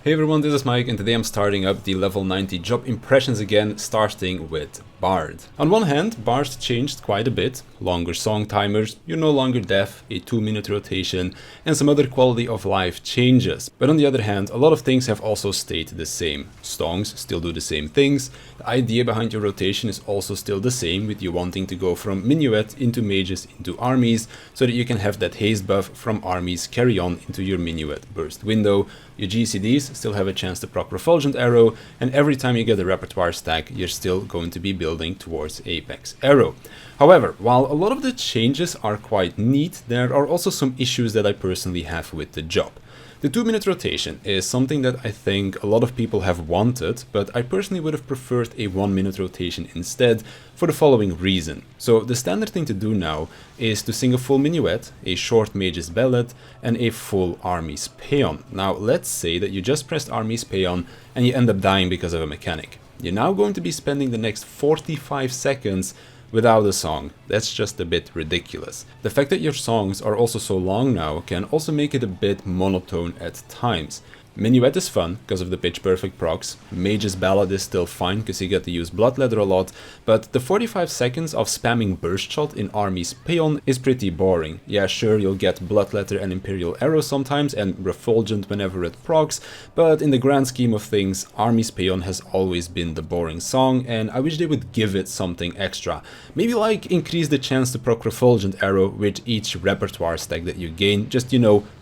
Hey everyone, this is Mike and today I'm starting up the level 90 job impressions again, starting with Bard. On one hand, Bard changed quite a bit, longer song timers, you're no longer deaf, a 2-minute rotation, and some other quality of life changes. But on the other hand, a lot of things have also stayed the same. Songs still do the same things, the idea behind your rotation is also still the same, with you wanting to go from minuet into mages into armies, so that you can have that haste buff from armies carry on into your minuet burst window. Your GCDs still have a chance to proc Refulgent Arrow, and every time you get a repertoire stack, you're still going to be building towards Apex Arrow. However, while a lot of the changes are quite neat, there are also some issues that I personally have with the job. The 2-minute rotation is something that I think a lot of people have wanted, but I personally would have preferred a 1-minute rotation instead for the following reason. So the standard thing to do now is to sing a full minuet, a short mage's ballad, and a full army's paean. Now let's say that you just pressed army's paean and you end up dying because of a mechanic. You're now going to be spending the next 45 seconds without a song. That's just a bit ridiculous. The fact that your songs are also so long now can also make it a bit monotone at times. Minuet is fun because of the pitch perfect procs, Mage's Ballad is still fine because you get to use Bloodleather a lot, but the 45 seconds of spamming Burst Shot in Army's Paean is pretty boring. Yeah, sure, you'll get Bloodleather and Imperial Arrow sometimes and Refulgent whenever it procs, but in the grand scheme of things, Army's Paean has always been the boring song, and I wish they would give it something extra. Maybe like increase the chance to proc Refulgent Arrow with each repertoire stack that you gain, just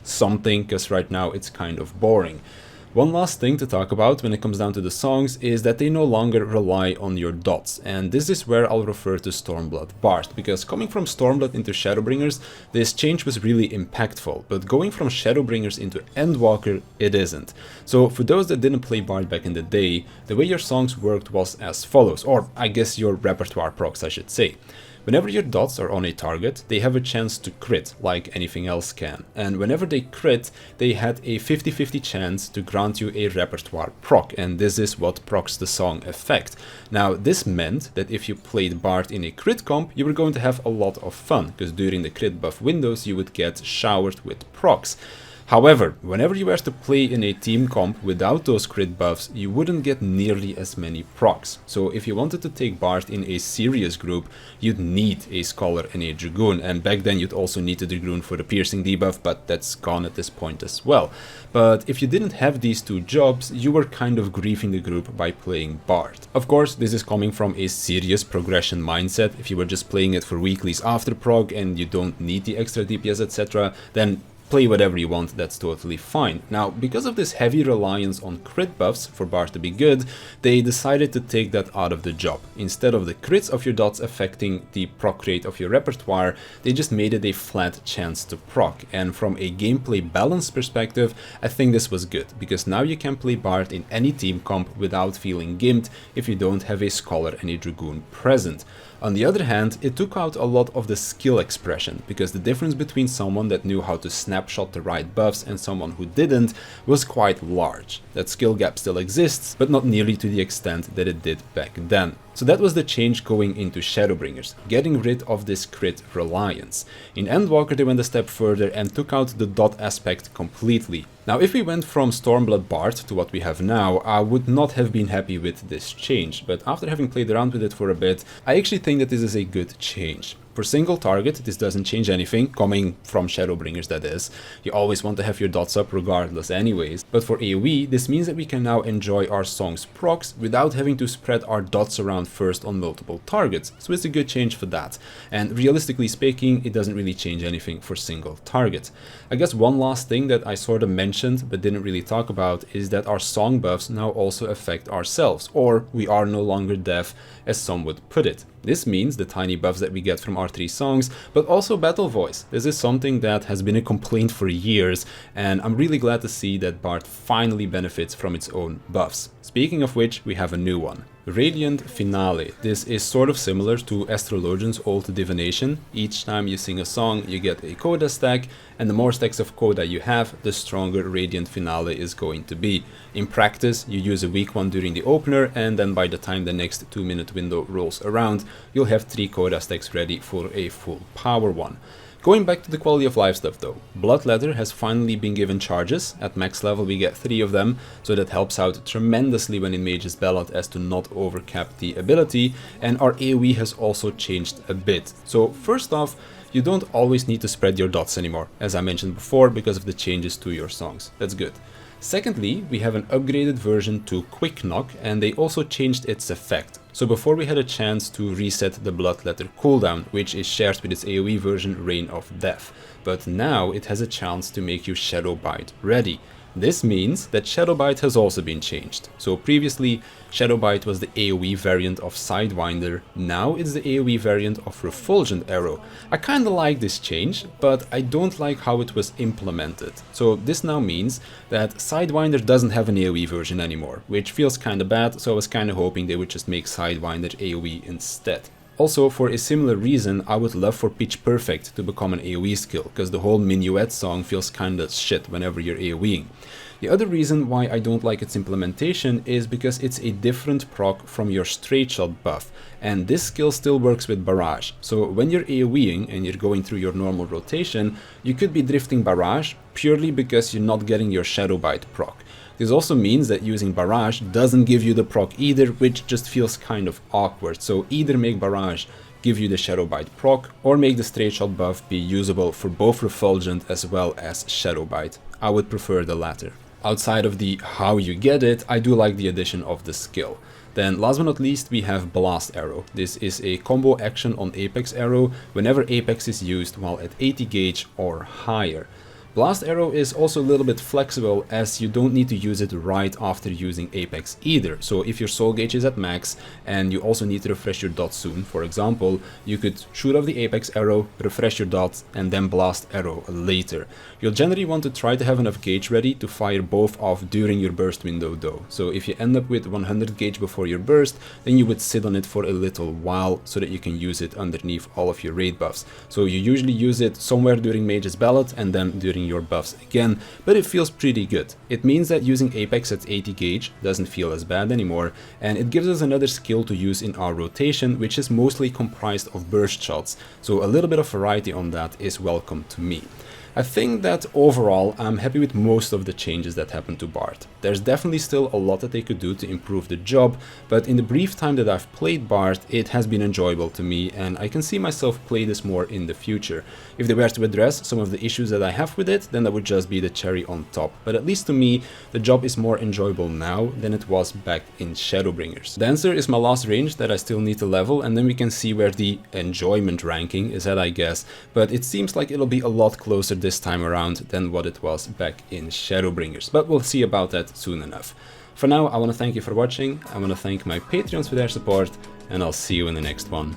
something, because right now it's kind of boring. One last thing to talk about when it comes down to the songs is that they no longer rely on your dots, and this is where I'll refer to Stormblood Bard, because coming from Stormblood into Shadowbringers, this change was really impactful, but going from Shadowbringers into Endwalker, it isn't. So for those that didn't play Bard back in the day, the way your songs worked was as follows, or I guess your repertoire procs I should say. Whenever your dots are on a target, they have a chance to crit, like anything else can. And whenever they crit, they had a 50-50 chance to grant you a repertoire proc, and this is what procs the song effect. Now, this meant that if you played Bard in a crit comp, you were going to have a lot of fun, because during the crit buff windows, you would get showered with procs. However, whenever you were to play in a team comp without those crit buffs, you wouldn't get nearly as many procs. So if you wanted to take Bard in a serious group, you'd need a Scholar and a Dragoon, and back then you'd also need a Dragoon for the piercing debuff, but that's gone at this point as well. But if you didn't have these two jobs, you were kind of griefing the group by playing Bard. Of course, this is coming from a serious progression mindset. If you were just playing it for weeklies after prog and you don't need the extra DPS etc, then play whatever you want, that's totally fine. Now, because of this heavy reliance on crit buffs for Bard to be good, they decided to take that out of the job. Instead of the crits of your dots affecting the proc rate of your repertoire, they just made it a flat chance to proc. And from a gameplay balance perspective, I think this was good, because now you can play Bard in any team comp without feeling gimped if you don't have a Scholar and a Dragoon present. On the other hand, it took out a lot of the skill expression, because the difference between someone that knew how to snapshot the right buffs and someone who didn't was quite large. That skill gap still exists, but not nearly to the extent that it did back then. So that was the change going into Shadowbringers, getting rid of this crit reliance. In Endwalker they went a step further and took out the dot aspect completely. Now if we went from Stormblood Bard to what we have now, I would not have been happy with this change, but after having played around with it for a bit, I actually think that this is a good change. For single target, this doesn't change anything, coming from Shadowbringers that is. You always want to have your dots up regardless anyways. But for AoE, this means that we can now enjoy our song's procs without having to spread our dots around first on multiple targets. So it's a good change for that. And realistically speaking, it doesn't really change anything for single target. I guess one last thing that I sort of mentioned but didn't really talk about is that our song buffs now also affect ourselves, or we are no longer deaf, as some would put it. This means the tiny buffs that we get from our 3 songs, but also battle voice. This is something that has been a complaint for years, and I'm really glad to see that Bard finally benefits from its own buffs. Speaking of which, we have a new one. Radiant Finale. This is sort of similar to Astrologian's Old Divination. Each time you sing a song, you get a coda stack, and the more stacks of coda you have, the stronger Radiant Finale is going to be. In practice, you use a weak one during the opener, and then by the time the next 2-minute window rolls around, you'll have 3 coda stacks ready for a full power one. Going back to the quality of life stuff though, Bloodletter has finally been given charges. At max level we get 3 of them, so that helps out tremendously when in Mage's Ballad as to not overcap the ability, and our AoE has also changed a bit. So first off, you don't always need to spread your dots anymore, as I mentioned before, because of the changes to your songs. That's good. Secondly, we have an upgraded version to Quick Knock, and they also changed its effect. So before we had a chance to reset the Bloodletter cooldown, which is shared with its AoE version Reign of Death, but now it has a chance to make you Shadow Bite ready. This means that Shadow Bite has also been changed. So previously, Shadow Bite was the AoE variant of Sidewinder, now it's the AoE variant of Refulgent Arrow. I kinda like this change, but I don't like how it was implemented. So this now means that Sidewinder doesn't have an AoE version anymore, which feels kinda bad, so I was kinda hoping they would just make Sidewinder AoE instead. Also, for a similar reason, I would love for Pitch Perfect to become an AoE skill, because the whole Minuet song feels kinda shit whenever you're AoEing. The other reason why I don't like its implementation is because it's a different proc from your Straight Shot buff, and this skill still works with Barrage. So when you're AoEing and you're going through your normal rotation, you could be drifting Barrage purely because you're not getting your Shadow Bite proc. This also means that using Barrage doesn't give you the proc either, which just feels kind of awkward. So either make Barrage give you the Shadow Bite proc, or make the Straight Shot buff be usable for both Refulgent as well as Shadow Bite. I would prefer the latter. Outside of the how you get it, I do like the addition of the skill. Then last but not least, we have Blast Arrow. This is a combo action on Apex Arrow whenever Apex is used while at 80 gauge or higher. Blast Arrow is also a little bit flexible, as you don't need to use it right after using Apex either. So if your soul gauge is at max and you also need to refresh your dots soon, for example, you could shoot off the Apex arrow, refresh your dots, and then Blast Arrow later. You'll generally want to try to have enough gauge ready to fire both off during your burst window though. So if you end up with 100 gauge before your burst, then you would sit on it for a little while so that you can use it underneath all of your raid buffs. So you usually use it somewhere during Mage's Ballad and then during your buffs again, but it feels pretty good. It means that using Apex at 80 gauge doesn't feel as bad anymore, and it gives us another skill to use in our rotation, which is mostly comprised of burst shots, so a little bit of variety on that is welcome to me. I think that overall I'm happy with most of the changes that happened to Bard. There's definitely still a lot that they could do to improve the job, but in the brief time that I've played Bard, it has been enjoyable to me, and I can see myself play this more in the future. If they were to address some of the issues that I have with it, then that would just be the cherry on top. But at least to me, the job is more enjoyable now than it was back in Shadowbringers. Dancer is my last range that I still need to level, and then we can see where the enjoyment ranking is at, I guess, but it seems like it'll be a lot closer this time around than what it was back in Shadowbringers, but we'll see about that soon enough. For now, I want to thank you for watching, I want to thank my Patreons for their support, and I'll see you in the next one.